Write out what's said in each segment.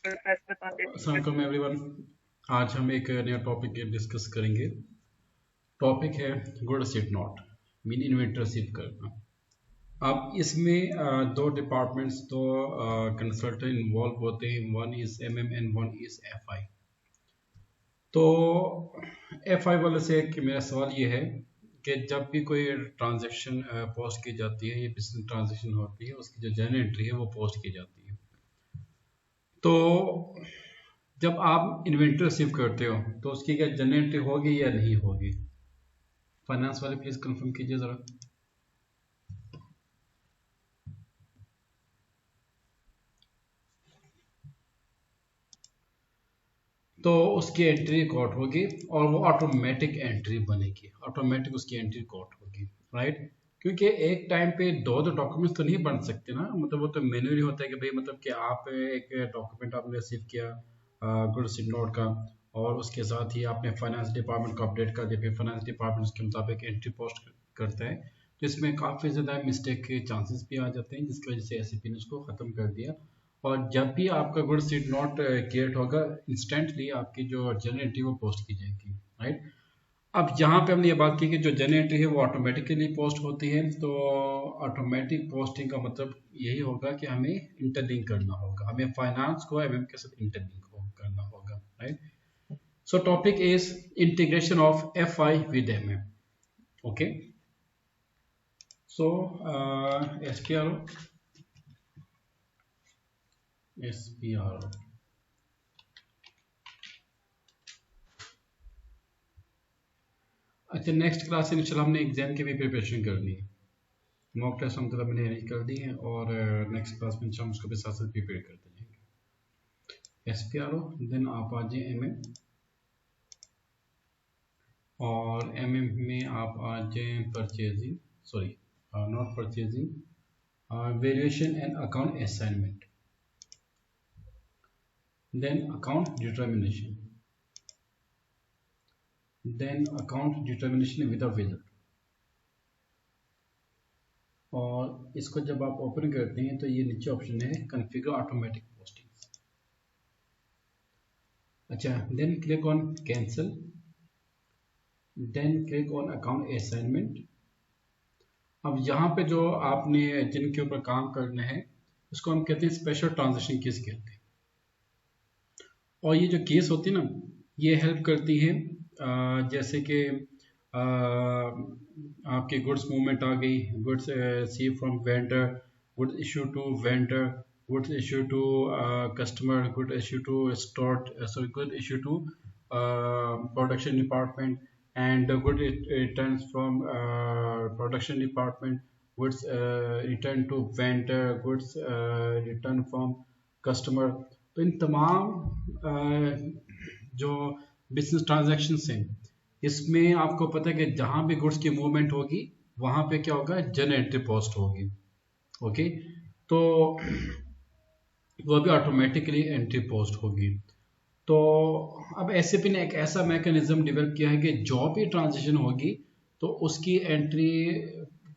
अस्सलाम वालेकुम एवरीवन। आज हम एक नया टॉपिक डिस्कस करेंगे। टॉपिक है गुड शिप नॉट मीन इन्वेंटरशिप करना। अब इसमें दो डिपार्टमेंट्स, दो कंसल्टेंट इन्वॉल्व होते हैं। One is MM and one is FI. तो एफआई वाले से कि मेरा सवाल ये है कि जब भी कोई ट्रांजैक्शन पोस्ट की जाती है, ये बिजनेस ट्रांजैक्शन होती है, उसकी जो जर्नल एंट्री है वो पोस्ट की जाती है। तो जब आप इन्वेंटरी रिसीव करते हो तो उसकी क्या जनरल एंट्री होगी या नहीं होगी? फाइनेंस वाले प्लीज कंफर्म कीजिए जरा। तो उसकी एंट्री रिकॉर्ड होगी और वो ऑटोमेटिक एंट्री बनेगी, ऑटोमेटिक उसकी एंट्री रिकॉर्ड होगी, राइट? क्योंकि एक टाइम पे दो डॉक्यूमेंट्स तो नहीं बन सकते ना, मतलब वो तो मैन्युअली होता है कि भाई मतलब कि आप एक डॉक्यूमेंट आपने रिसीव किया गुड सिट नोट का, और उसके साथ ही आपने फाइनेंस डिपार्टमेंट को अपडेट कर दिया, फिर फाइनेंस डिपार्टमेंट उसके मुताबिक एंट्री पोस्ट करता है। तो इसमें काफ़ी ज़्यादा मिस्टेक के चांसेस भी आ जाते हैं, जिसकी वजह से एसएपी ने उसको ख़त्म कर दिया। और जब भी आपका गुड सीड नॉट क्रिएट होगा, इंस्टेंटली आपकी जो जनरल एंट्री वो पोस्ट की जाएगी, राइट? अब यहाँ पे हमने ये बात की कि जो जनरल एंट्री है वो ऑटोमेटिकली पोस्ट होती है। तो ऑटोमेटिक पोस्टिंग का मतलब यही होगा कि हमें इंटरलिंक करना होगा, हमें फाइनेंस को एमएम के साथ इंटरलिंक करना होगा, right? So topic is integration of FI with MM. Okay, so SPRO अच्छा, नेक्स्ट क्लास में इंशाल्लाह हमने एग्जाम की भी प्रिपरेशन करनी है। मॉक टेस्ट हम मैंने अरेंज कर दी है और नेक्स्ट क्लास में इंशाल्लाह उसको भी साथ साथ प्रिपेयर करते जाएंगे। एसपीआरओ, देन आप आ जाए एमएम, और एमएम में आप आ जाए purchasing, sorry not purchasing, variation and account assignment, then account determination, then account determination with a visit. और इसको जब आप ओपन करते हैं तो ये नीचे ऑप्शन है कॉन्फ़िगर ऑटोमेटिक पोस्टिंग्स। अच्छा, then click on cancel, then click on account assignment. अब यहाँ पे जो आपने जिनके ऊपर काम करना है उसको हम कहते हैं स्पेशल ट्रांजेक्शन केस कहते हैं। और ये जो केस होती है ना, ये हेल्प करती है जैसे कि आपकी गुड्स मूवमेंट आ गई, goods see from vendor, goods issue to vendor, goods issue to customer, good issue to store, sorry good issue to production department, and good returns from production department, goods return to vendor, goods return from customer। तो इन तमाम जो business transaction हैं, इसमें आपको पता है कि जहां भी गुड्स की मूवमेंट होगी वहां पे क्या होगा, जनरल एंट्री पोस्ट होगी। ओके, तो वो भी ऑटोमेटिकली एंट्री पोस्ट होगी। तो अब एसएपी ने एक ऐसा मैकेनिज्म डेवलप किया है कि जो भी ट्रांजिशन होगी तो उसकी एंट्री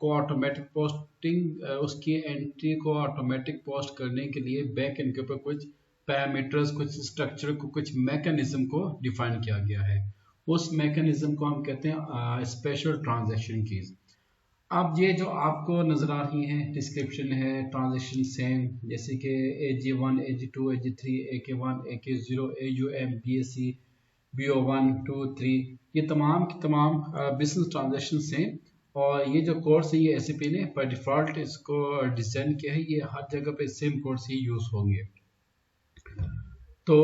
को ऑटोमेटिक पोस्टिंग, उसकी एंट्री को ऑटोमेटिक पोस्ट करने के लिए बैक एंड के ऊपर कुछ पैरामीटर्स, कुछ स्ट्रक्चर को, कुछ मैकेनिज्म को डिफाइन किया गया है। उस मैकेनिज्म को हम कहते हैं स्पेशल ट्रांजैक्शन कीज। अब ये जो आपको नजर आ रही है डिस्क्रिप्शन है ट्रांजेक्शन सेम, जैसे कि AG1, AG2, AG3, AK1, AK0, AUM, BSC, BO1, 2, 3, ये तमाम की तमाम बिजनेस ट्रांजेक्शन हैं। और ये जो कोर्स है ये एसएपी ने बाय डिफॉल्ट इसको डिजाइन किया है, ये हर जगह पे सेम कोर्स ही यूज होंगे। तो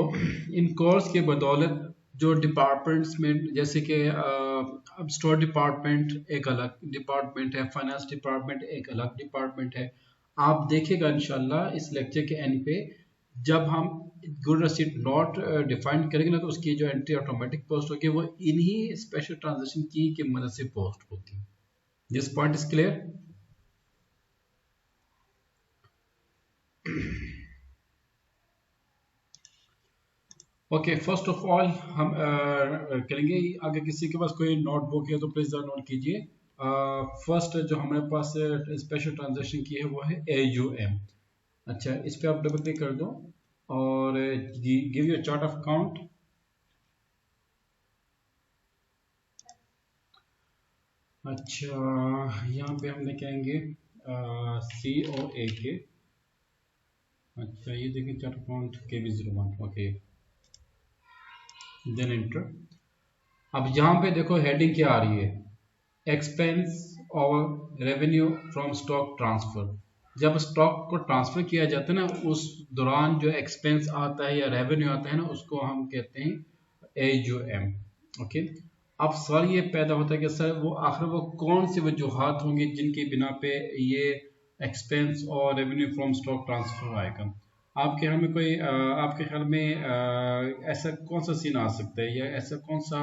इन कोर्स के बदौलत जो डिपार्टमेंट्स में, जैसे कि अब स्टोर डिपार्टमेंट एक अलग डिपार्टमेंट है, फाइनेंस डिपार्टमेंट एक अलग डिपार्टमेंट है। आप देखिएगा इंशाल्लाह इस लेक्चर के एंड पे जब हम गुड रसीद नॉट डिफाइन करेंगे ना, तो उसकी जो एंट्री ऑटोमेटिक पोस्ट होगी वो इन्हीं स्पेशल ट्रांजेक्शन की मदद से पोस्ट होगी। This point is clear? Okay, first of all हम करेंगे, अगर किसी के पास कोई नोटबुक है तो प्लीज नोट कीजिए। फर्स्ट जो हमारे पास स्पेशल ट्रांजैक्शन की है वो है AUM। अच्छा, इस पे आप डबल क्लिक कर दो। और give your chart of account. अच्छा, यहाँ पे हम लेके आएंगे COAK। अच्छा, ये देखिए chart account KB01। Okay, then enter. अब यहाँ पे देखो हेडिंग क्या आ रही है, एक्सपेंस और रेवेन्यू फ्रॉम स्टॉक ट्रांसफर। जब स्टॉक को ट्रांसफर किया जाता है ना, उस दौरान जो एक्सपेंस आता है या रेवेन्यू आता है ना, उसको हम कहते हैं AUM। ओके, अब सवाल ये पैदा होता है कि सर वो आखिर वो कौन सी वजूहात होंगी जिनकी बिना पे ये एक्सपेंस और रेवेन्यू फ्रॉम स्टॉक ट्रांसफर आएगा। आपके ख्याल में कोई आपके ख्याल में ऐसा कौन सा सीन आ सकता है, या ऐसा कौन सा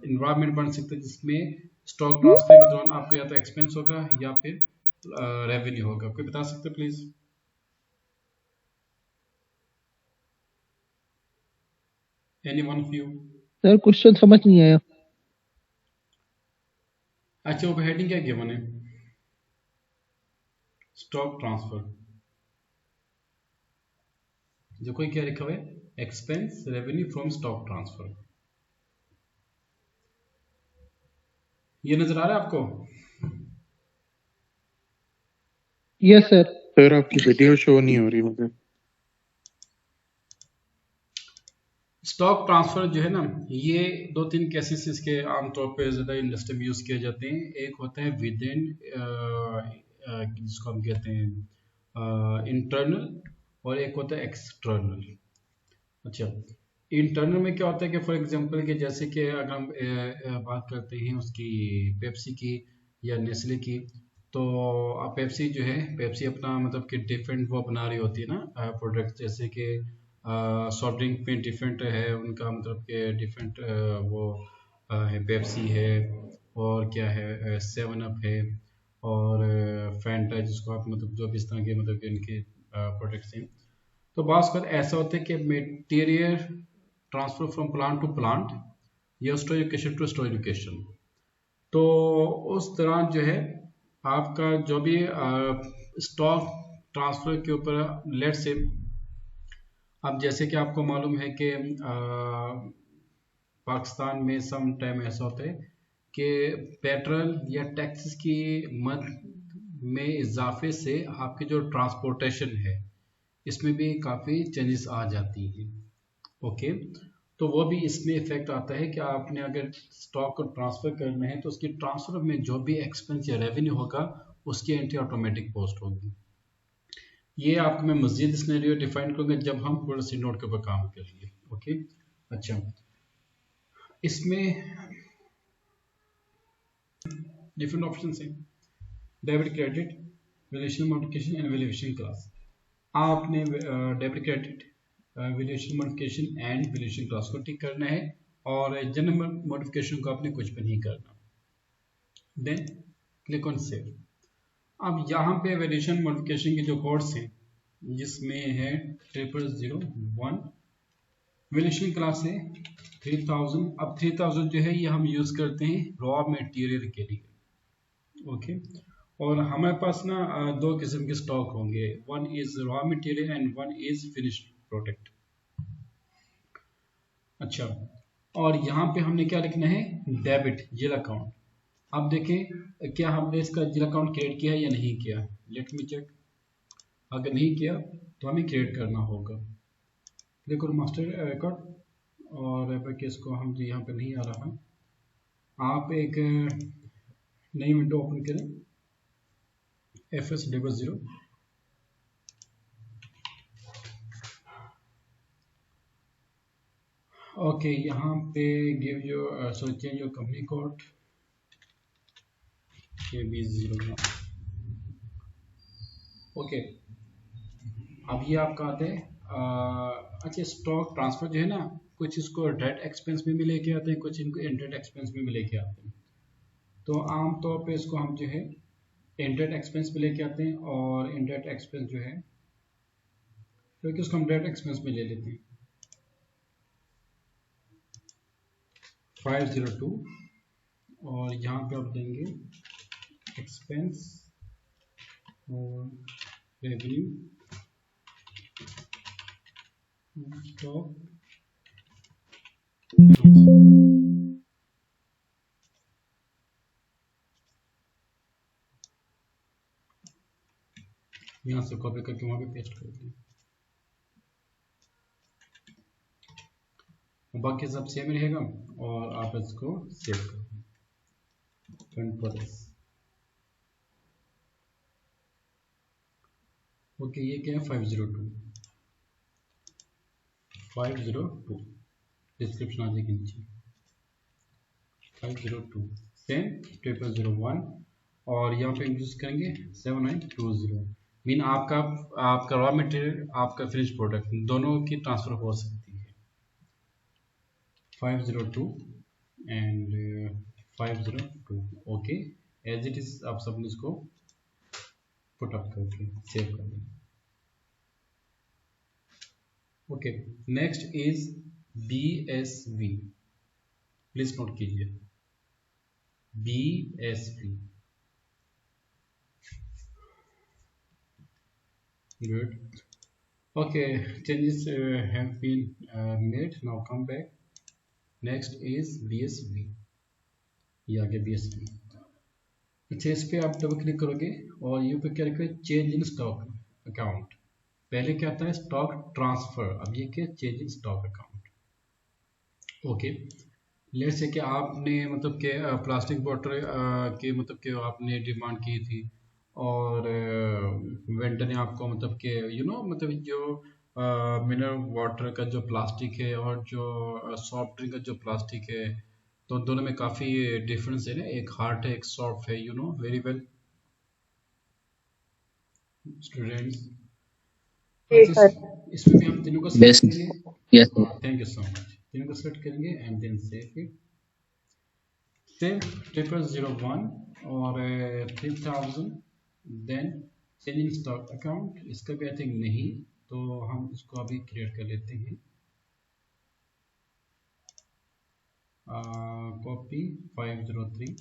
इन्वायरमेंट बन सकता है जिसमें स्टॉक ट्रांसफर के दौरान आपका या तो एक्सपेंस होगा या फिर रेवेन्यू होगा? कोई बता सकते हैं please? Any one of you? Sir question समझ नहीं आया। अच्छा, वो हेडिंग क्या गिवन है? Stock transfer. जो कोई क्या लिखा हुआ है, expense revenue from stock transfer. ये नजर आ रहा है आपको? Yes sir. सर आपकी वीडियो शो नहीं हो रही मुझे। स्टॉक ट्रांसफर जो है ना, ये दो तीन केसेस इसके आमतौर पे ज़्यादा इंडस्ट्री में यूज़ किए जाते हैं। एक होता है विद इन, जिसको हम कहते हैं इंटरनल, और एक होता है एक्सटर्नल। अच्छा, इंटरनल में क्या होता है कि फॉर एग्जांपल कि जैसे कि अगर हम बात करते हैं उसकी पेप्सी की या नेस्ले की, तो पेप्सी जो है, पेप्सी अपना मतलब कि डिफरेंट वो बना रही होती है ना प्रोडक्ट, जैसे कि सॉफ्ट ड्रिंक में डिफरेंट है उनका मतलब कि डिफरेंट वो है, पेप्सी है, और क्या है, सेवन अप है, और फैंटा, जिसको आप मतलब जो भी इस तरह के मतलब कि इनके प्रोडक्ट्स हैं। तो बात कर ऐसा होता है कि material transfer from plant to plant या store location to store location. तो उस दौरान जो है आपका जो भी स्टॉक ट्रांसफर के ऊपर, लेट से अब जैसे कि आपको मालूम है कि पाकिस्तान में सम टाइम ऐसा होता है कि पेट्रोल या टैक्सेस की मद में इजाफे से आपकी जो ट्रांसपोर्टेशन है इसमें भी काफ़ी चेंजेस आ जाती हैं। ओके, तो वो भी इसमें इफेक्ट आता है कि आपने अगर स्टॉक को ट्रांसफर करना है तो उसकी ट्रांसफर में जो भी एक्सपेंस या रेवेन्यू होगा उसकी एंट्री ऑटोमेटिक पोस्ट होगी। ये आपको मैं मजीद सिनेरियो डिफाइन करूंगा जब हम थोड़ा सी नोट के ऊपर काम करेंगे। ओके, अच्छा, इसमें डिफरेंट ऑप्शन हैं, debit credit, valuation modification and valuation class. आपने debit credit, valuation modification and valuation class को टिक करना है, और जनरल मॉडिफिकेशन को आपने कुछ भी नहीं करना। Then click on save. अब यहाँ पे वैल्यूएशन मॉडिफिकेशन के जो कोड्स हैं जिसमें है 0001, वैल्यूएशन क्लास है 3000। अब 3000 जो है ये हम यूज करते हैं रॉ मटेरियल के लिए। ओके, और हमारे पास ना दो किस्म के स्टॉक होंगे, one is raw material and one is finished product. अच्छा, और यहाँ पे हमने क्या लिखना है, डेबिट जिल अकाउंट। अब देखें क्या हमने इसका जिल अकाउंट क्रिएट किया है या नहीं किया, लेट मी चेक। अगर नहीं किया तो हमें क्रिएट करना होगा। देखो मास्टर रिकॉर्ड, और इसको हम यहाँ पे नहीं आ रहा, आप एक नई विंडो ओपन करें, FS00। ओके, यहाँ पे give your so change your company code KB01। Okay, अब ये आपका आता है अच्छा, स्टॉक ट्रांसफर जो है ना, कुछ इसको डायरेक्ट एक्सपेंस में भी लेके आते हैं, कुछ इनको इनडायरेक्ट एक्सपेंस में भी लेके आते हैं। तो आमतौर पे इसको हम जो है इनडायरेक्ट एक्सपेंस में लेके आते हैं, और इनडायरेक्ट एक्सपेंस जो है क्योंकि उसको हम डायरेक्ट एक्सपेंस में ले लेते हैं 502, और यहाँ पे आप देंगे एक्सपेंस और रेवेन्यू स्टॉक यहाँ से कॉपी करके वहाँ पे पेस्ट कर दिया। बाकी सब सेम रहेगा और आप इसको सेव कर दें। Control S. ओके, ये क्या है? 502 डिस्क्रिप्शन आ जाएगी नीचे। 502 सेम 0001 और यहाँ पे यूज करेंगे 7920। मीन आपका आपका रॉ मटेरियल, आपका फिनिश प्रोडक्ट दोनों की ट्रांसफर हो सकती है। 502 and 502 okay as it is. आप सबने इसको पुट अप करके सेव कर दें। Okay, next is BSV। Please note कीजिए BSV। Good. Okay, changes have been made. Now come back. Next is BSV। ये आ गया BSV। अच्छा, इस पे आप डबल क्लिक करोगे और ये पे क्या लिखा है? Change in stock account. पहले क्या आता है? Stock transfer. अब ये क्या? Change in stock account. Okay, let's say कि आपने मतलब कि प्लास्टिक बॉटल के मतलब कि आपने डिमांड की थी और वेंडर ने आपको मतलब कि मतलब जो मिनरल वाटर का जो प्लास्टिक है और जो सॉफ्ट ड्रिंक का जो प्लास्टिक है, तो दोनों में काफ़ी डिफरेंस है ना। एक हार्ड है, एक सॉफ्ट है, वेरी वेल स्टूडेंट्स। जी अच्छा, सर। इसमें भी हम तीनों को Yes. सिलेक्ट करेंगे। Yes. Thank you so much. तीनों को सिलेक्ट करेंगे and then save it. Save 0001 और 3000 देन चेंजिंग स्टॉक अकाउंट। इसका भी आई थिंक नहीं, तो हम इसको अभी क्रिएट कर लेते हैं। कॉपी 503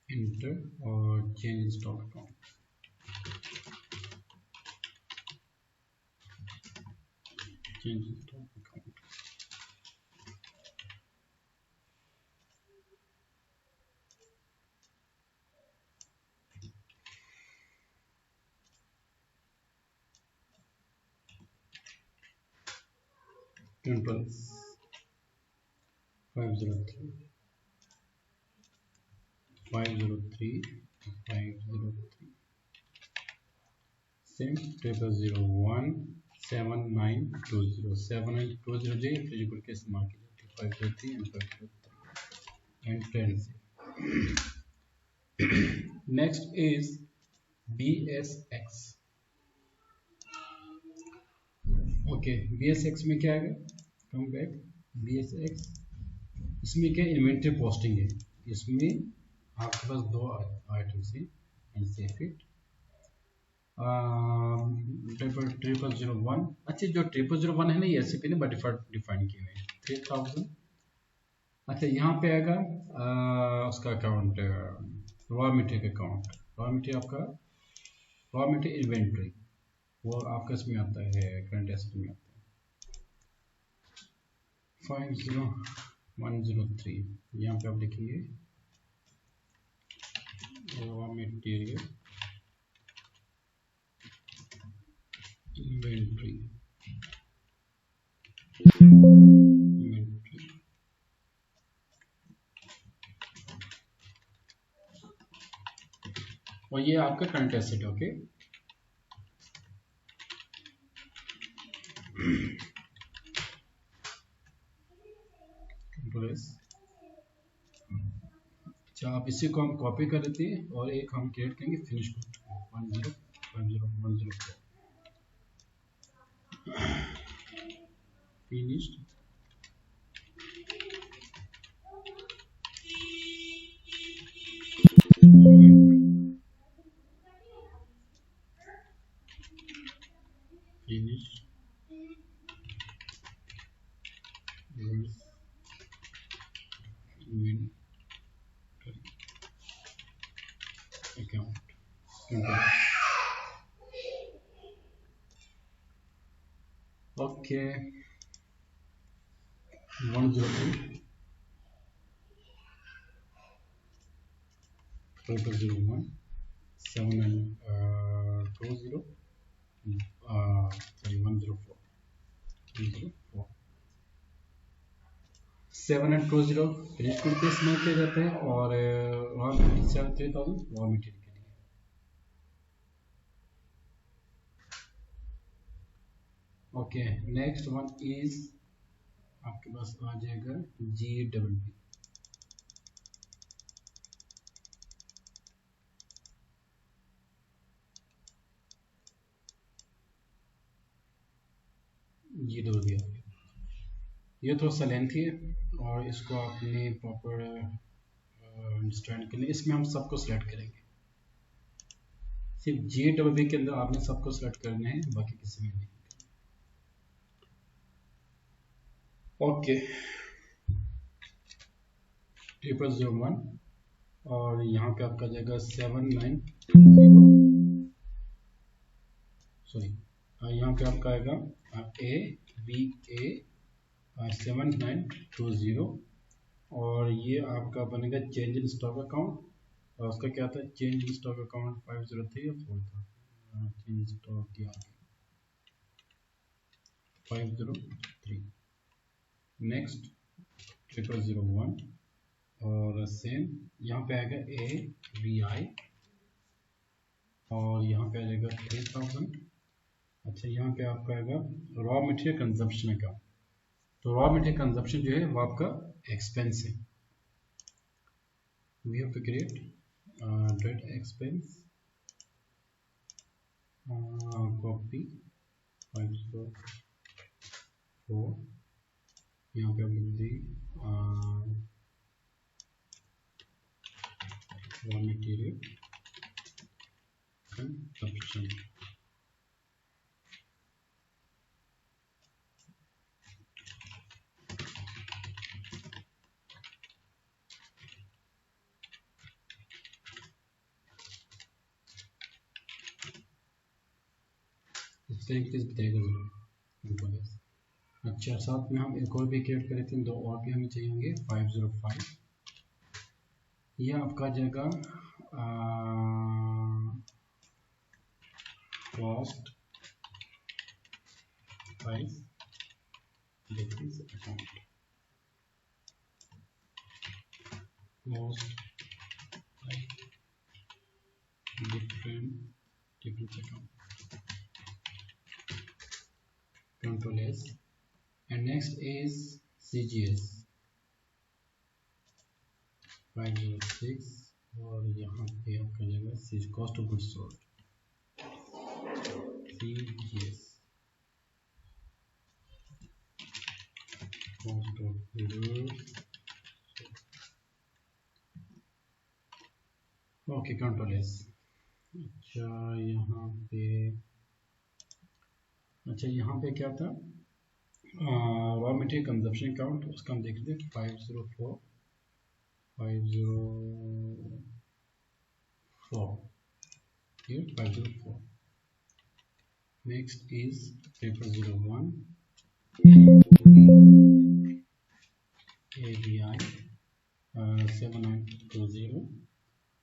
इंटर और change stock account. Change stock account control 503 503 503 same 0001 7920 7920 जी फिजिकल के इस्तेमाल की जाती है। 503 एंड 503 एंड 10 से। Next is BSX। Okay, BSX में क्या आएगा? Come back BSX। इसमें क्या इन्वेंटरी पोस्टिंग है। इसमें आपके पास दो आइटम्स हैं एंड सेव इट। 0001। अच्छा, जो 0001 है ना, ये SAP ने बाय डिफॉल्ट डिफाइन किए हुए हैं। 3000। अच्छा, यहाँ पे आएगा उसका account, raw material account. Raw material आपका रॉ मटेरियल इन्वेंट्री वो आपका इसमें आता है, करंट एसेट में आता है। 50103 यहाँ पे आप लिखेंगे रॉ मटेरियल इन्वेंट्री। और ये आपका करंट एसेट है। ओके, अच्छा, आप इसी को हम कॉपी कर लेते हैं और एक हम क्रिएट करेंगे finish good 105010 finished. Finish account. Okay 103 0001 7 and 20 sorry 104 104 7 and 20 finish good पे इस्तेमाल किया जाता है और रॉ मटेरियल 3000 रॉ मटेरियल के लिए। ओके नेक्स्ट वन इज आपके पास आ जाएगा GWP। ये दो दिया, ये थोड़ा सा लेंथी है और इसको आपने प्रॉपर अंडरस्टैंड के लिए इसमें हम सबको सिलेक्ट करेंगे। सिर्फ GWP के अंदर आपने सबको सिलेक्ट करना है, बाकी किसी में नहीं। ओके 0001 और यहाँ पे आपका जाएगा 79 सॉरी यहाँ पे आपका आएगा ABA 7920 और ये आपका बनेगा चेंज इन स्टॉक अकाउंट और उसका क्या था चेंज इन स्टॉक अकाउंट 503 या 4 था चेंज स्टॉक की आगे 503 नेक्स्ट 0001 और सेम यहाँ पे आएगा ABI और यहाँ पे आ जाएगा 3000। अच्छा यहाँ पे आपका आएगा रॉ मटेरियल कंजप्शन अकाउंट, तो रॉ मटेरियल कंजप्शन जो है वो आपका एक्सपेंस है। We have to create that expense copy 504 यहाँ पे आप लिख दी रॉ मटेरियल कंजप्शन। प्लीज बताइएगा जरूर। अच्छा साथ में हम एक और भी क्रिएट करे थे, दो और भी हमें चाहिए होंगे 505। ये आपका जाएगा cost price difference account cost difference account Control S and next is CGS 506 और यहाँ पे आपका जाएगा cost of goods sold CGS cost of goods. Okay control S. अच्छा यहाँ पे क्या था रॉ मटेरियल कंजप्शन अकाउंट, उसका हम देख लेते 504 504 नेक्स्ट इज 0001 ABI 7920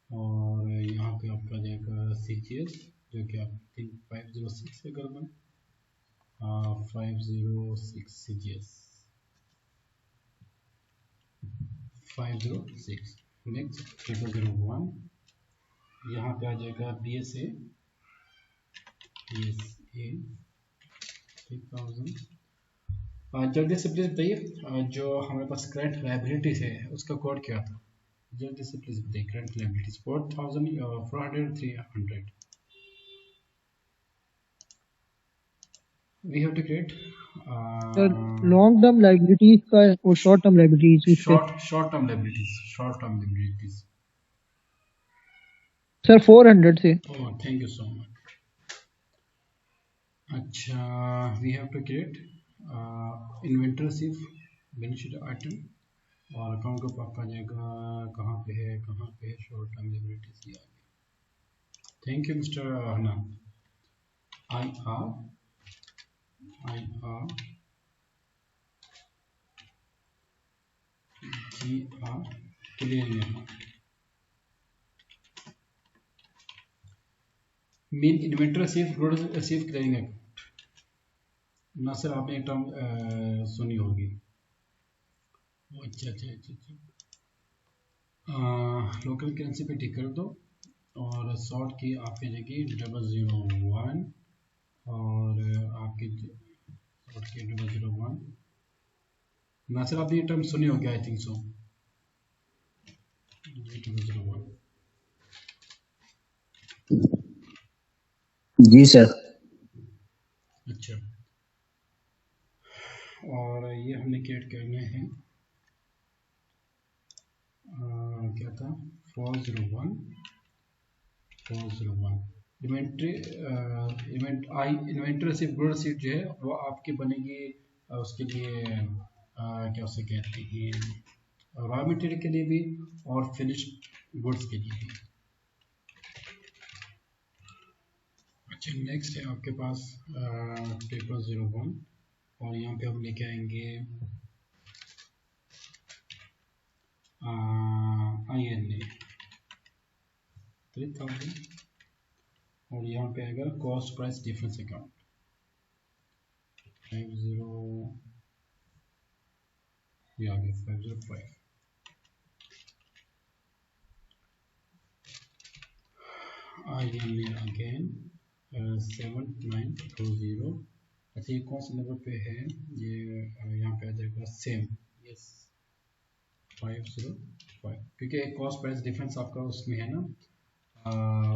और यहाँ पे आपका जाएगा CGS जो कि आप 506 है गड़बड़ 506 CGS 506 नेक्स्ट 0001 यहाँ पे आ जाएगा BSA 3000। जल्दी से प्लीज बताइए जो हमारे पास करंट लायबिलिटीज है उसका कोड क्या था, जल्दी से प्लीज बताइए। Current liabilities 4000 400 300 we have to create sir long term liabilities का और short term liabilities short term liabilities sir 400 से। oh thank you so much। अच्छा we have to create inventory receipt benefit item और account का आपका जाएगा कहाँ पे है शॉर्ट टर्म लायबिलिटीज ये आ गया। Thank you mister Hanan. I have clearing account mean inventor receive clearing account. ना सर आपने टर्म सुनी होगी। अच्छा अच्छा अच्छा अच्छा, लोकल करेंसी पे टिक कर दो और शॉर्ट की आपकी जाएगी 001 और आपकी शॉर्ट की 001। नासिर आपने ये टर्म सुनी होगी I think so. 001 ji sir. अच्छा, और ये हमने क्रिएट करने हैं क्या था 401 इन्वेंट्री रिसीव गुड रिसीट जो है वो आपकी बनेगी उसके लिए क्या उसे कहते हैं रॉ मटेरियल के लिए भी और फिनिश्ड गुड्स के लिए भी। अच्छा, नेक्स्ट है आपके पास पेपर 01 और यहाँ पे हम लेके आएंगे INA 3000 और यहाँ पे आएगा cost price difference account 505 INA again 7920। अच्छा, ये कौन से नंबर पे है ये यहाँ पे आ जाएगा सेम यस 505 क्योंकि एक कॉस्ट प्राइस डिफरेंस आपका उसमें है ना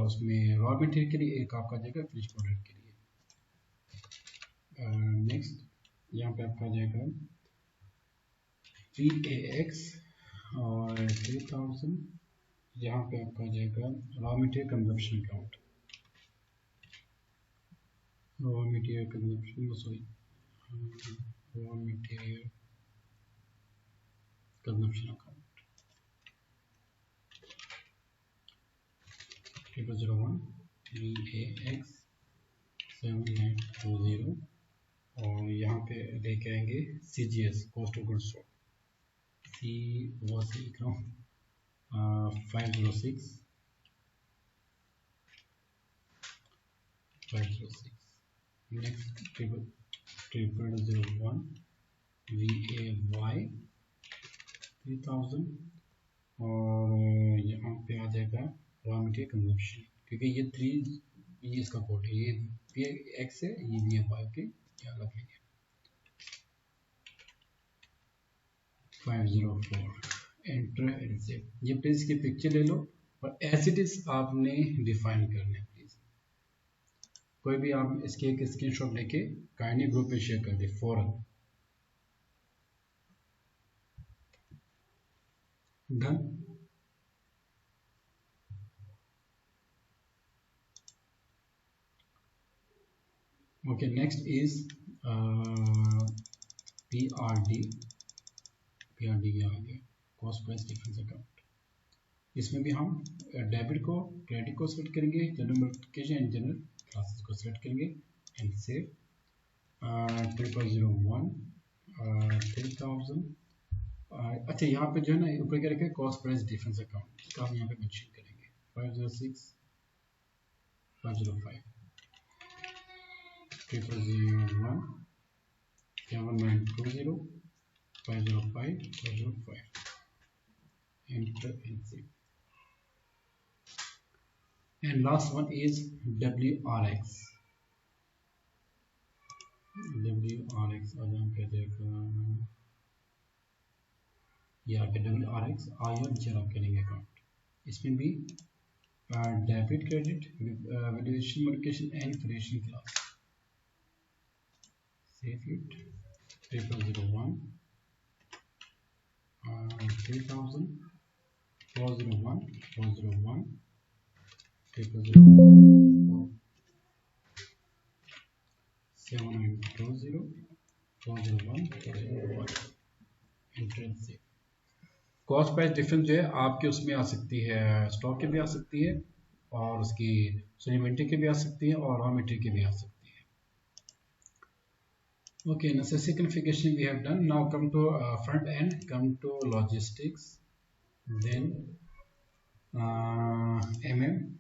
उसमें रॉ मटेरियल के लिए एक आपका जाएगा फिनिश प्रोडक्ट के लिए। नेक्स्ट यहाँ पे आपका जाएगा VAX और 3000 यहाँ पे आपका जाएगा raw material consumption account raw material consumption sorry raw material consumption account 001 VAX 7920 और यहाँ पे लेके आएंगे CGS cost of goods sold C वो सी लिख रहा हूँ 506 नेक्स्ट 0001 VAY 3000 और यहाँ पे आ जाएगा रॉ मटेरियल कंजप्शन क्योंकि ये 3 ये इसका कोड है ये VX है ये VAY के क्या अलग है 504 एंटर एंड सेव। ये प्लीज की पिक्चर ले लो और एज इट इज आपने डिफाइन करना है प्लीज। कोई भी आप इसके एक स्क्रीनशॉट लेके काइंडली ग्रुप पे शेयर कर दे फौरन। Done. Okay, next is PRD आ गया कॉस्ट प्राइस डिफरेंस अकाउंट। इसमें भी हम डेबिट को क्रेडिट को सेलेक्ट करेंगे, general multiplication and general classes को सेलेक्ट करेंगे एंड सेव 0001 3000। अच्छा, यहाँ पे जो है ना ऊपर क्या रखें कॉस्ट प्राइस डिफरेंस अकाउंट इसका हम यहाँ पे मेंशन करेंगे 506 505 0001 7920 505 505 enter and save. And last one is WRX आज हम कहते हैं यहाँ पे WRX आयर जरा करेंगे अकाउंट। इसमें भी debit credit valuation modification and creation class save it 0001 3000 401 401 7920 401 401 enter save. Cost price difference जो है आपके उसमें आ सकती है स्टॉक के भी आ सकती है और उसकी इन्वेंटरी के भी आ सकती है और रॉ मटेरियल के भी आ सकती है। Okay, necessary configuration we have done. Now come to front end, come to logistics, then MM,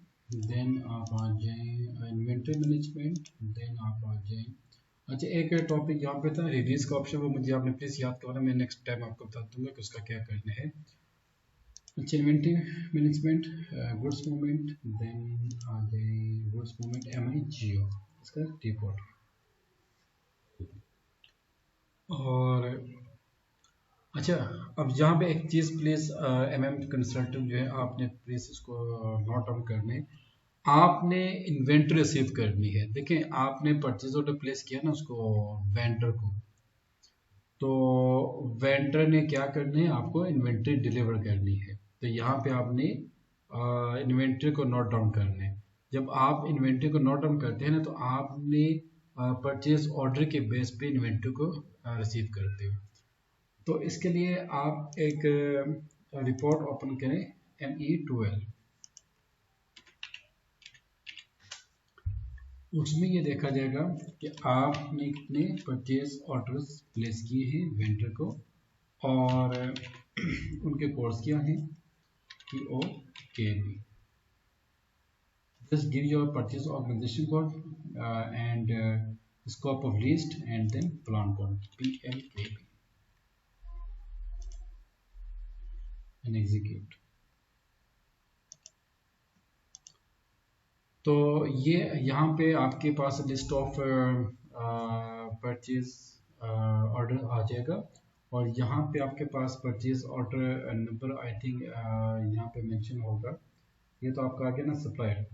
then आप आ जाएं इन्वेंटरी मैनेजमेंट, देन आप आ जाएं। अच्छा, एक टॉपिक यहाँ पे था रिलीज का ऑप्शन, वो मुझे आपने प्लीज याद करवाना, मैं नेक्स्ट टाइम आपको बता दूंगा कि उसका क्या करना है। अच्छा, inventory management, goods movement, then आ जाए गुड्स मूवमेंट MI जियो, इसका रिपोर्ट। और अच्छा, अब यहाँ पे एक चीज़ प्लीज़ MM कंसल्टेंट जो है, आपने प्लीज़ इसको नोट डाउन करने, आपने इन्वेंट्री रिसीव करनी है। देखें, आपने परचेज ऑर्डर प्लेस किया ना उसको वेंडर को, तो वेंडर ने क्या करना है, आपको इन्वेंट्री डिलीवर करनी है। तो यहाँ पे आपने इन्वेंट्री को नोट डाउन करना है। जब आप इन्वेंट्री को नोट डाउन करते हैं ना, तो आपने परचेज ऑर्डर के बेस पे इन्वेंट्री को रिसीव करते हो। तो इसके लिए आप एक रिपोर्ट ओपन करें, ME12। उसमें ये देखा जाएगा कि आपने कितने परचेज ऑर्डर्स प्लेस किए हैं वेंडर को, और उनके कोड्स क्या हैं, POKB। Just give your purchase organization code and scope of list, and then plan code PLKB, and execute। तो ये यहाँ पे आपके पास लिस्ट ऑफ परचेज ऑर्डर आ जाएगा, और यहाँ पे आपके पास purchase order number I think यहाँ पे मेंशन होगा। ये तो आपका आ गया ना सप्लायर,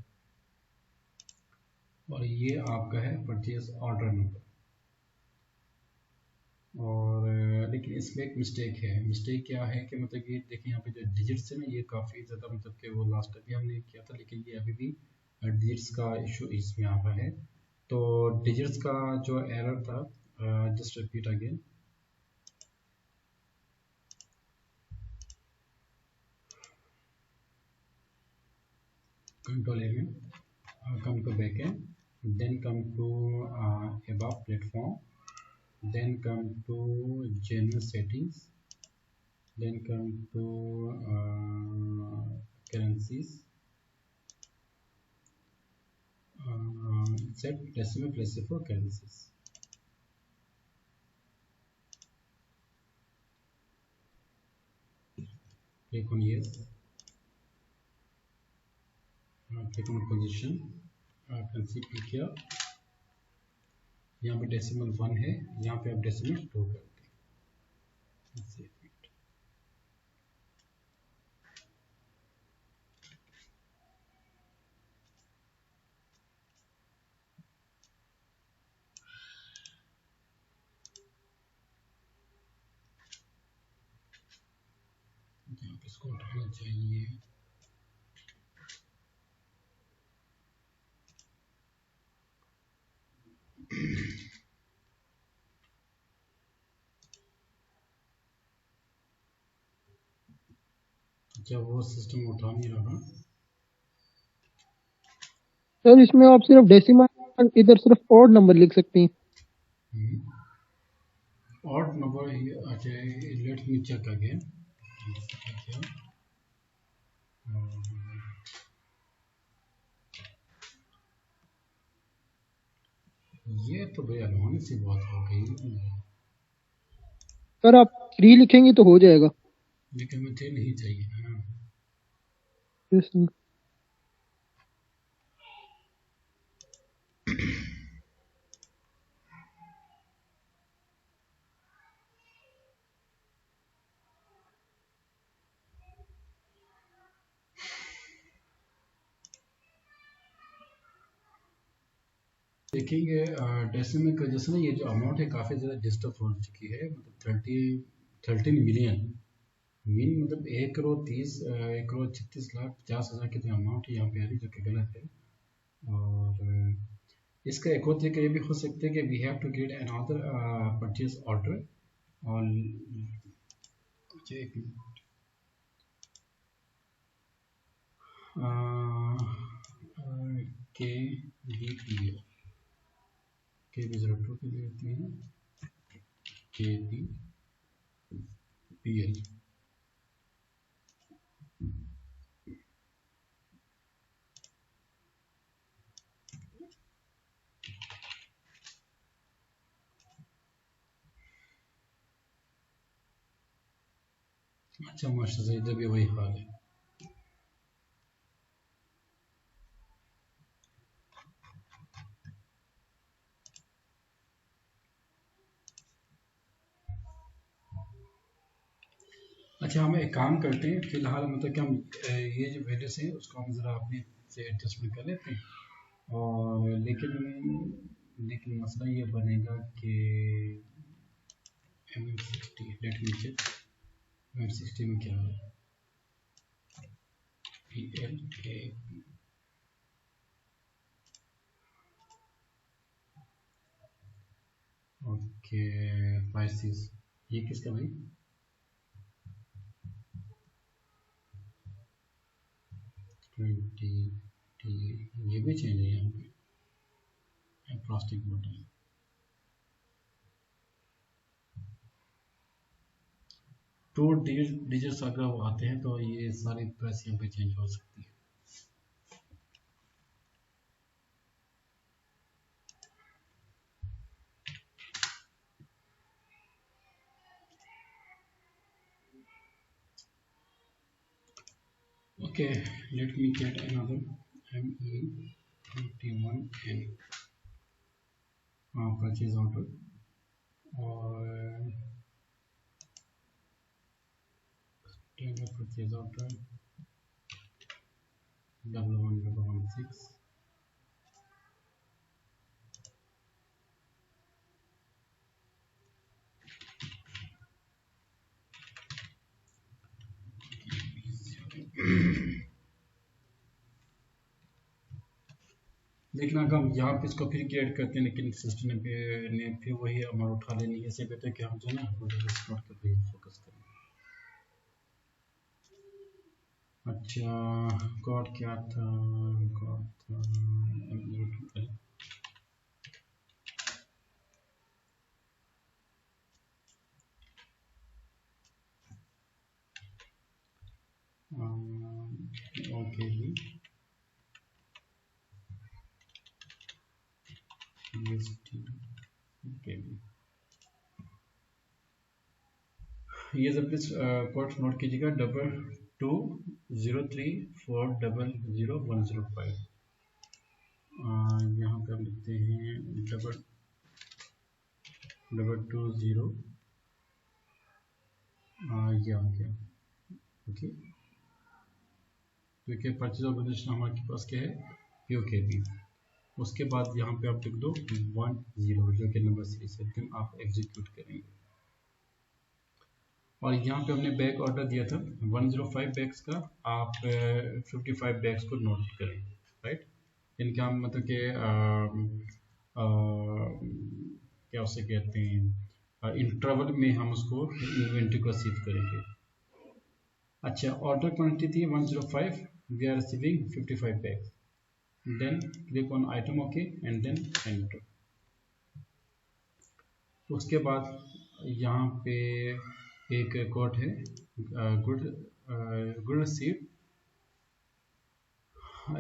और ये आपका है परचेज ऑर्डर नंबर। और लेकिन इसमें एक मिस्टेक है। मिस्टेक क्या है कि मतलब कि देखिए यहाँ पे जो डिजिट्स है ना, ये काफ़ी ज़्यादा, मतलब कि वो लास्ट टाइम भी हमने किया था, लेकिन ये अभी भी डिजिट्स का इशू इसमें आ रहा है। तो डिजिट्स का जो एरर था, just repeat again. Control A में come to backend, then come to above platform, then come to general settings, then come to currencies, set decimal place for currencies। Click on yes, click on position, currency pick किया, यहाँ पे decimal 1 है, यहाँ पे आप decimal 2 करते हैं। यहाँ पे इसको उठाना चाहिए। अच्छा, वो सिस्टम उठा नहीं रहा। सर इसमें आप सिर्फ डेसिमल, इधर सिर्फ ऑड नंबर लिख सकते हैं। ऑड नंबर, अच्छा, लेट मी चेक अगेन। ये तो भैया अनहोनी सी बात हो गई। सर आप 3 लिखेंगे तो हो जाएगा। लेकिन मुझे नहीं चाहिए ना। Yes sir. देखेंगे डेसिमल की वजह से ना ये जो अमाउंट है काफ़ी ज़्यादा डिस्टर्ब हो चुकी है। मतलब 13 मिलियन मीन, मतलब 1,36,50,50,000 की जो अमाउंट है यहाँ पे आ रही, जो कि गलत है। और इसका एक और तरीका ये भी हो सकता है कि we have to get another purchase order, और एक मिनट, के बी पी ओ, के बी 02 के लिए होती है। KBPL। अच्छा मास्टर से इधर भी वही हाल है। अच्छा हम एक काम करते हैं फिलहाल, मतलब कि हम ये जो वैल्यूज हैं उसको हम ज़रा अपने से एडजस्टमेंट कर लेते हैं, और लेकिन मसला ये बनेगा कि MM60 let me check MM60 में क्या है। PLA ओके 5 ये किसका भाई? ये भी चेंज है यहाँ पे प्लास्टिक बोतल। टू डिजिट्स अगर वो आते हैं तो ये सारी प्राइस यहाँ पे चेंज हो सकती है। Okay, let me get another ME21N purchase order, और purchase order 11116। लेकिन अगर हम यहाँ पे इसको फिर क्रिएट करते हैं लेकिन सिस्टम ने फिर वही अमाउंट उठा लेनी है, इससे बेहतर कि हम जो है ना फोकस करें। अच्छा कोड क्या था? कोड था ME12। ओके जी ये सब प्लीज कोड नोट कीजिएगा 2203400105। यहाँ पे हम लिखते हैं 2220 ये आ गया। ओके तो क्या परचेज ऑर्गेनाइजेशन हमारे पास क्या है? POKB। उसके बाद यहाँ पे आप लिख दो 10 जो कि नंबर सीरीज है, फिर आप एग्जीक्यूट करेंगे। और यहाँ पे हमने बैग ऑर्डर दिया था 105 बैग्स का, आप 55 बैग्स को नोट करें, राइट। इनका हम मतलब कि क्या उसे कहते हैं इंटरवल में हम उसको इन्वेंट्री को रिसीव करेंगे। अच्छा ऑर्डर क्वांटिटी थी 105, we are receiving 55 bags, then click on item okay and then enter. उसके बाद यहाँ पे एक कोड है गुड रिसीव,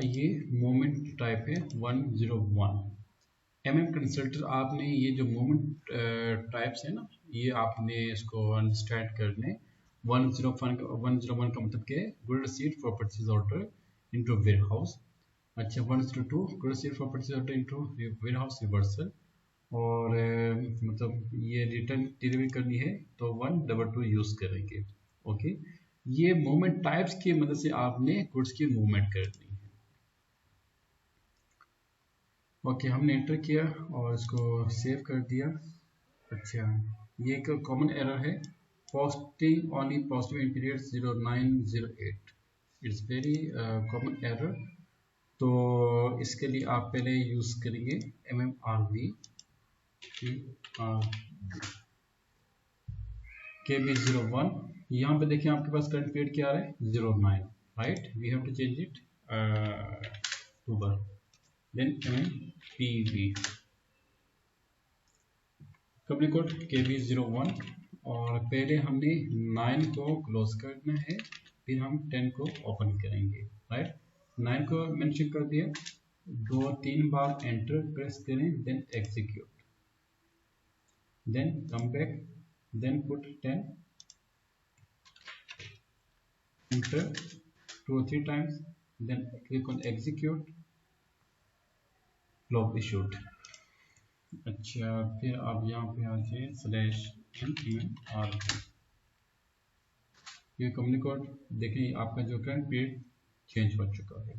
ये मोमेंट टाइप है 101। कंसल्टर आपने ये जो मोमेंट टाइप्स है ना, ये आपने इसको अंडरस्टैंड करने 101 का मतलब क्या है? Good receive for purchase order into warehouse. अच्छा 102 good receive for purchase order into warehouse reversal, और मतलब ये रिटर्न डिलीवरी करनी है तो 122 यूज करेंगे। ओके ये मूवमेंट टाइप्स की मदद से आपने गुड्स की मूवमेंट करनी है। ओके हमने एंटर किया और इसको सेव कर दिया। अच्छा ये एक कॉमन एरर है, posting only positive in period 0908, it's very common error. तो इसके लिए आप पहले यूज करेंगे MMRV KB01। यहाँ पे देखिए आपके पास करंट पीरियड क्या आ रहा है 09, right. We have to change it October, then MMPV company code KB01 और पहले हमने 9 को क्लोज करना है, फिर हम 10 को ओपन करेंगे, राइट। 9 को मेंशन कर दिया, 2-3 बार एंटर प्रेस करें, then execute, then come back, then put 10, enter 2 or 3 times, then click on execute, log issued। अच्छा, फिर आप यहाँ पे आ जाए /NMR, ये कंपनी कोड देखें, आपका जो करंट पीरियड चेंज हो चुका है।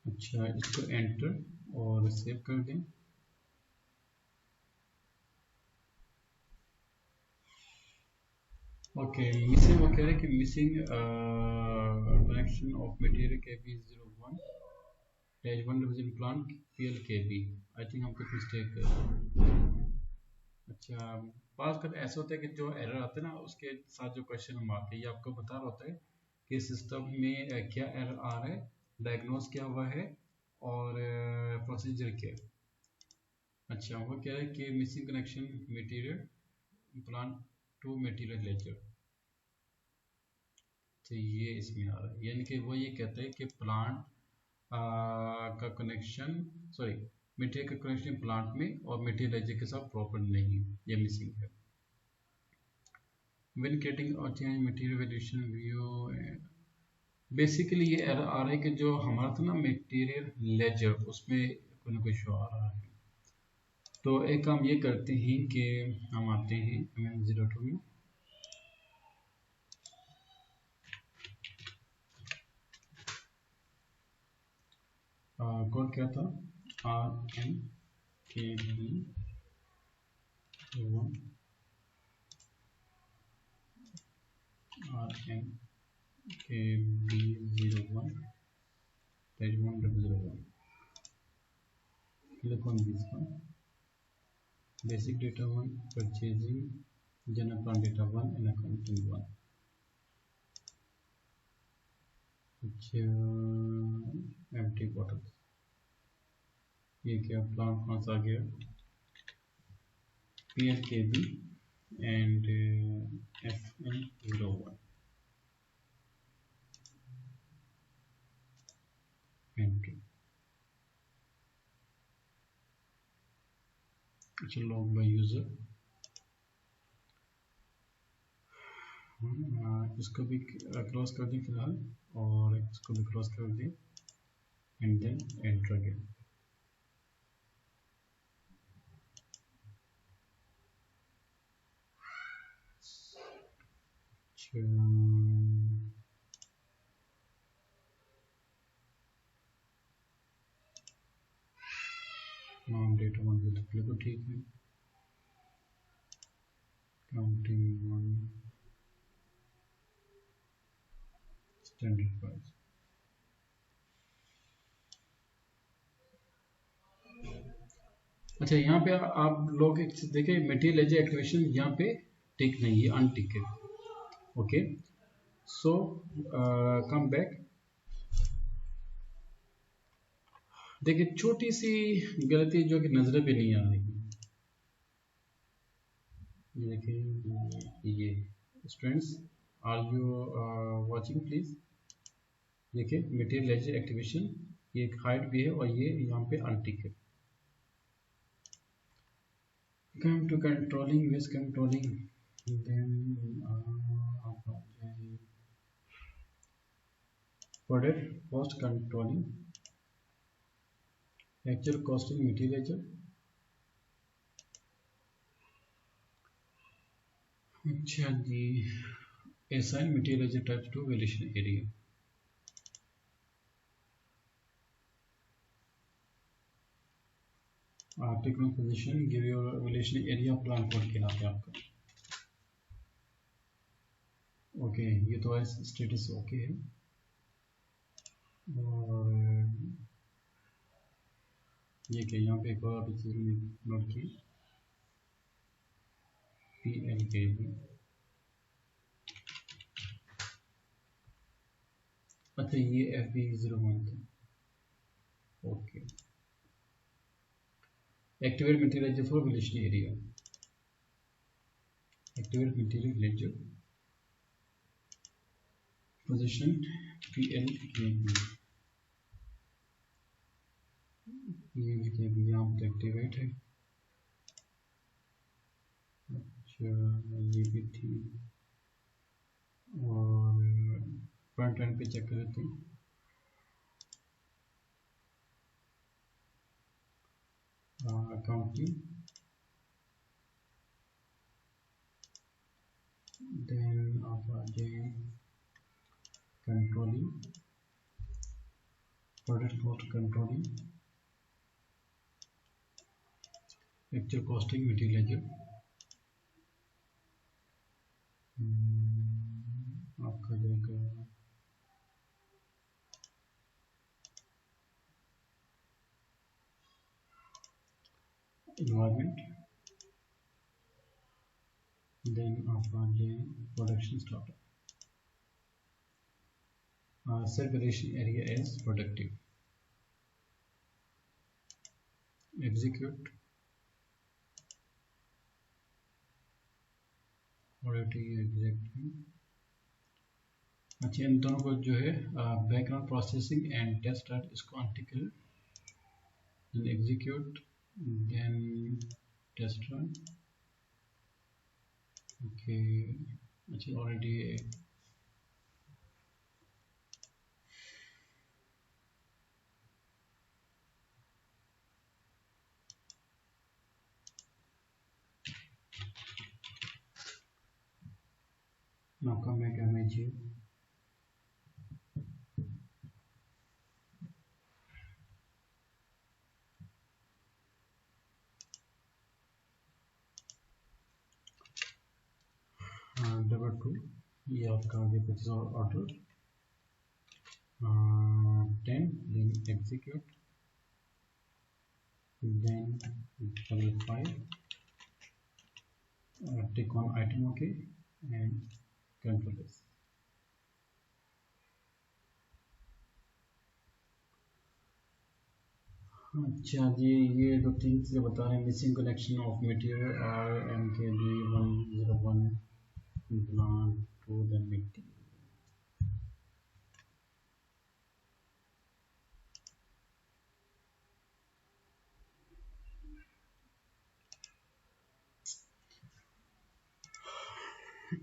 अच्छा, इसको एंटर और सेव कर दें। ओके, मिसिंग वो कह रहे हैं कि missing connection of material KB01 -1 division plan PLKB। I think हम कुछ मिस्टेक कर रहे हैं। अच्छा, पास कर ऐसा होता है कि जो एरर आता है ना, उसके साथ जो क्वेश्चन हम आते हैं, ये आपको बता रहा होता है कि सिस्टम में क्या एरर आ रहा है, डायग्नोज क्या हुआ है और प्रोसीजर क्या है। अच्छा, वो कह रहा है कि missing connection material plan to material ledger, तो ये इसमें आ रहा है, यानी कि वो ये कहता है कि प्लांट का कनेक्शन, सॉरी, मटेरियल का कनेक्शन प्लांट में और मटेरियल लेजर के साथ प्रॉपर नहीं, ये मिसिंग है। When getting or change material valuation view, basically ये एरर आ रहा है कि जो हमारा था ना मटेरियल लेजर, उसमें कोई ना कोई इशू आ रहा है। तो एक काम ये करते हैं कि हम आते हैं MM02 में, कोड क्या था, RMKB1 RMKB01 -1 click on this one, basic data 1, purchasing, general plan data 1 and accounting 1। अच्छा, empty bottles, ये क्या प्लान कौन सा आ गया, PLKB and FN01 एंट्री। अच्छा, लॉग बाय यूजर, इसको भी क्लोज कर दें फिलहाल, और इसको भी क्लोज कर दें, एंड देन एंटर अगेन। नाम डेटा 1 भी तो बिल्कुल ठीक है, काउंटिंग 1, स्टैंडर्ड प्राइस। अच्छा, यहाँ पे आप लोग देखें, मटेरियल लेजर एक्टिवेशन यहाँ पे टिक नहीं है, अनटिक है। ओके, सो कम बैक, देखिए छोटी सी गलती जो कि नजर पे नहीं आ रही, देखिए ये students, are you watching please, देखिए मटेरियल लेजर एक्टिवेशन, ये एक हाइट भी है और ये यहाँ पे अनटिक है। Come to controlling, with controlling, then product cost controlling, actual costing material ledger। अच्छा जी, assign material ledger types to valuation area। technical position, give your valuation area, plan code कहलाता है आपका। ओके, ये तो स्टेटस ओके है, और ये क्या, यहाँ पे एक और आप चीज़ नोट की, PLKB। अच्छा, ये FB01 था, okay. Activate material ledger for velocity area. Activate material ledger. Position PLKB. PLKB यहाँ पर एक्टिवेट है. अच्छा ये भी थी. और फ्रंट एंड पे चेक कर लेते हैं. Accounting, then again controlling, product cost controlling, actual costing, material ledger. आपका जाएगा environment, then आपका production startup. Circulation area is productive. Execute. Exactly. अच्छा इन दोनों को जो है background processing and test start इसको article then execute then test run. Okay अच्छा ऑलरेडी आपका मैं क्या मैं जी डबल टू ये आपका आगे purchase order 10 then execute then double 5 tick on item okay and control this. अच्छा जी ये दो तीन चीज़ें बता रहे हैं. Missing connection of material RMKB 101 belong to the material.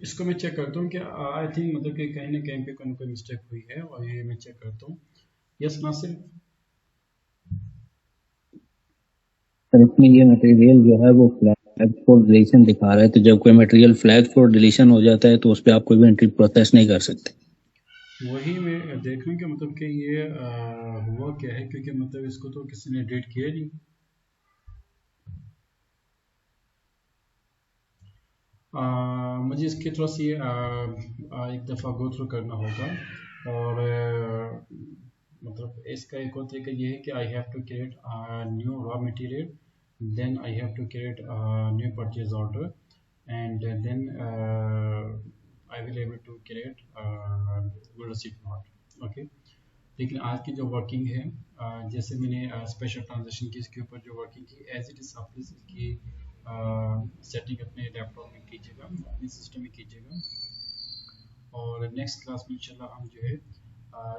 इसको मैं चेक करता हूँ कि आई थिंक मतलब कि कहीं ना कहीं पे कोई ना कोई मिस्टेक हुई है और ये मैं चेक करता हूँ. यस नासिर. सर इसमें ये मटेरियल जो है वो फ्लैग फॉर डिलीशन दिखा रहा है, तो जब कोई मटेरियल फ्लैग फॉर डिलीशन हो जाता है तो उस पर आप कोई भी एंट्री प्रोसेस नहीं कर सकते. वही मैं देख रहा हूँ कि मतलब कि ये हुआ क्या है क्योंकि मतलब इसको तो किसी ने डिलीट किया नहीं. मुझे इसकी थोड़ा सी एक दफ़ा गो थ्रू करना होगा और मतलब इसका एक और तरीका ये है कि I have to create new raw material then I have to create new purchase order and then I will able to create good receipt note. Okay लेकिन आज की जो वर्किंग है जैसे मैंने स्पेशल ट्रांजेक्शन की इसके ऊपर जो वर्किंग की एज इट इज़ आप प्लीज़ इसकी सेटिंग अपने लैपटॉप में कीजिएगा अपने सिस्टम में कीजिएगा. और नेक्स्ट क्लास में इंशाल्लाह हम जो है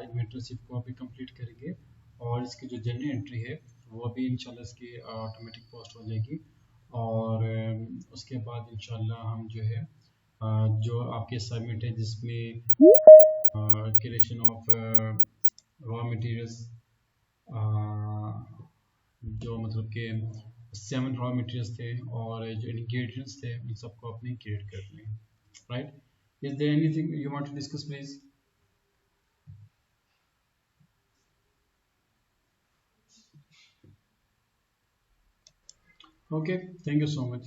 इन्वेंटरी रिसीप्ट को अभी कंप्लीट करेंगे और इसकी जो जनरल एंट्री है वो भी इंशाल्लाह इसकी ऑटोमेटिक पोस्ट हो जाएगी. और उसके बाद इंशाल्लाह हम जो है जो आपके असाइनमेंट है जिसमें क्रिएशन ऑफ रॉ मटेरियल्स जो मतलब कि 7 रॉ मटेरियल्स थे और जो इंग्रेडिएंट्स थे उन सबको अपने क्रिएट करने हैं. Right. Is there anything you want to discuss please? Okay, thank you so much.